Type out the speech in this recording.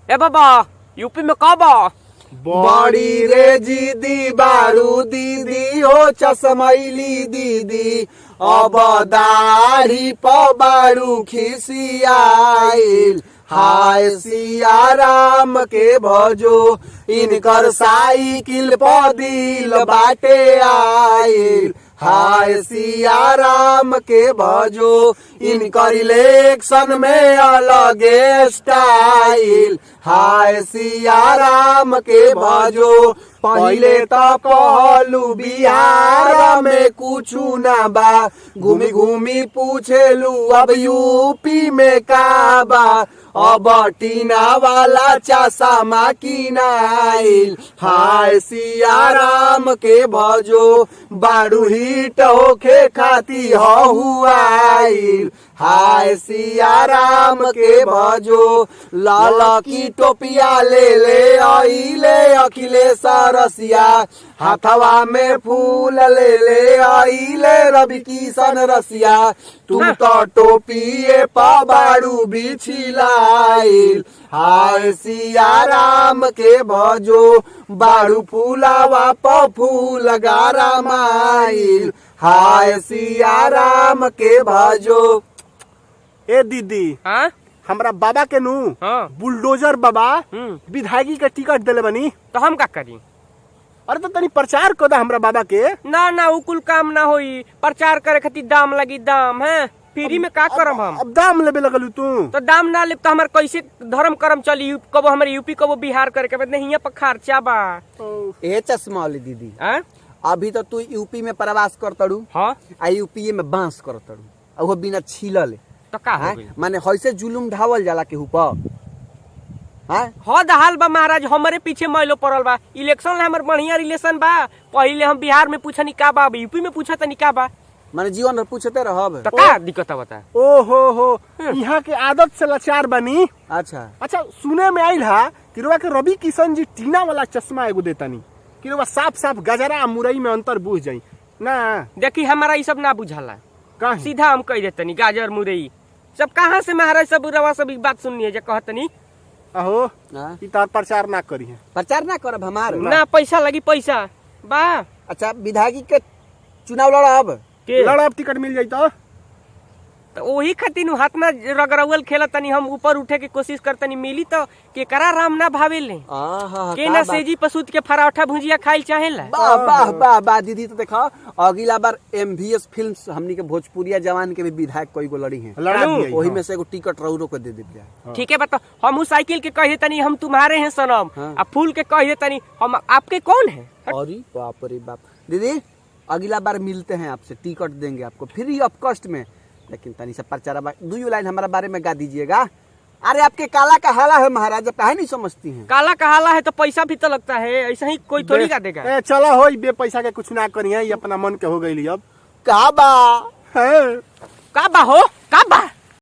ए बाबा यूपी में का बा? बड़ी रे दीदी बारू दीदी हो चश्मैली दीदी अब दाढ़ी बारू खिसियाइल हाय सिया राम के भजो इनकर साइकिल पर दिल बाटे आइल हाय सिया राम के भजो इनकर इलेक्शन में अलगे स्टाइल हाय सिया राम के भजो पहले तो कहलू बिहार में कुछु ना बा घूमी घूमी पूछेलू अब यूपी में का बा अब टीना वाला चश्मा किनाइल हाय सिया राम के भजो बारू हिट होखे खाती हुआइल हाय सिया राम के भजो लाल की टोपिया ले आइले अखिलेश रसिया हाथवा में फूल ले आइले रवि किशन रसिया तुम तो टोपिए पाबारू बिछिलाइल हाय सिया राम के भजो बारू फूलावा प फूल गारा माइल हाय सिया राम के भजो। ए दीदी हाँ हमरा बाबा के नू हाँ बुलडोजर बाबा विधायकी के टिकट देले बनी तो हम का करी? अरे तो तनी प्रचार कर दा हमरा बाबा के। ना ना उ कुल काम ना होई, प्रचार करे खातिर दाम लगी दाम है, फ्री में का करम हम? अब दाम लेबे लगलू तू तो दाम ना ले तो हमार कैसे धर्म कर्म चली? कबो हमारे यूपी कबो बिहार करे के नहीं यहाँ पर खर्चा बा। ए चश्मा वाली दीदी हाँ अभी तो तू यूपी में प्रवास कर तड़ू हाँ आ यूपी में बांस कर तड़ू और वो बिना छीलले तो का हो गई? माने हइसे जुलुम ढावल जाला के ऊपर हाँ हद हाल बा महाराज, हमारे पीछे मैलो पड़ल बा। इलेक्शन हमार बढ़िया रिलेशन बा, पहले हम बिहार में पूछनी का बा, यूपी में पूछा तनी का बा, माने जीवन भर पूछते रहब। तो का दिक्कत बता? ओ हो यहाँ के आदत से लाचार बनी। अच्छा अच्छा सुने में आइल हा कि रउआ के रवि किशन जी टीना वाला चश्मा एगो देतानी कि रउआ साफ साफ गजरा आ मुरई में अंतर बुझ जाई ना। देखी हमारा ये सब ना बुझाला, काहे? सीधा हम कह देतनी गाजर मुरई सब कहाँ से महाराज सब रवा सब बात सुननी है जो कहतनी। अहो हाँ? ई तार प्रचार ना करी है। प्रचार ना करब हमार ना पैसा लगी पैसा बा। अच्छा विधायकी के चुनाव लड़ब के लड़ब टिकट मिल जाई तो वही खातिर हाथ में रगरौल खेला तनी हम ऊपर उठे की कोशिश करतनी, मिली तो केकरा राम ना भावे ले के ना सेजी पसूत के पराठा भुजिया खाइल चाहेला। वाह वाह वाह वाह दीदी तो देखा अगला बार MVS फिल्म्स हमनी के भोजपुरिया जवान के भी विधायक कोई को लड़ी है लड़ा दिया वही में से एगो टिकट रउरो को दे दिया। ठीक है बता, हम उस साइकिल के कह देतनी हम तुम्हारे हैं सनम, हाँ। अब फूल के कह देतनी हम आपके कौन है। अरे बाप रे बाप दीदी अगला बार मिलते हैं आपसे, टिकट देंगे आपको फ्री ऑफ कॉस्ट में, लेकिन तनी से प्रचार दो लाइन हमारा बारे में गा दीजिएगा। अरे आपके काला का हाला है महाराज, काहे नहीं समझती हैं? काला कहाला है तो पैसा भी तो लगता है, ऐसा ही कोई थोड़ी का देगा। ए चला हो बे पैसा के कुछ ना करी है, ये अपना मन के हो गई अब का बा है का बा हो का बा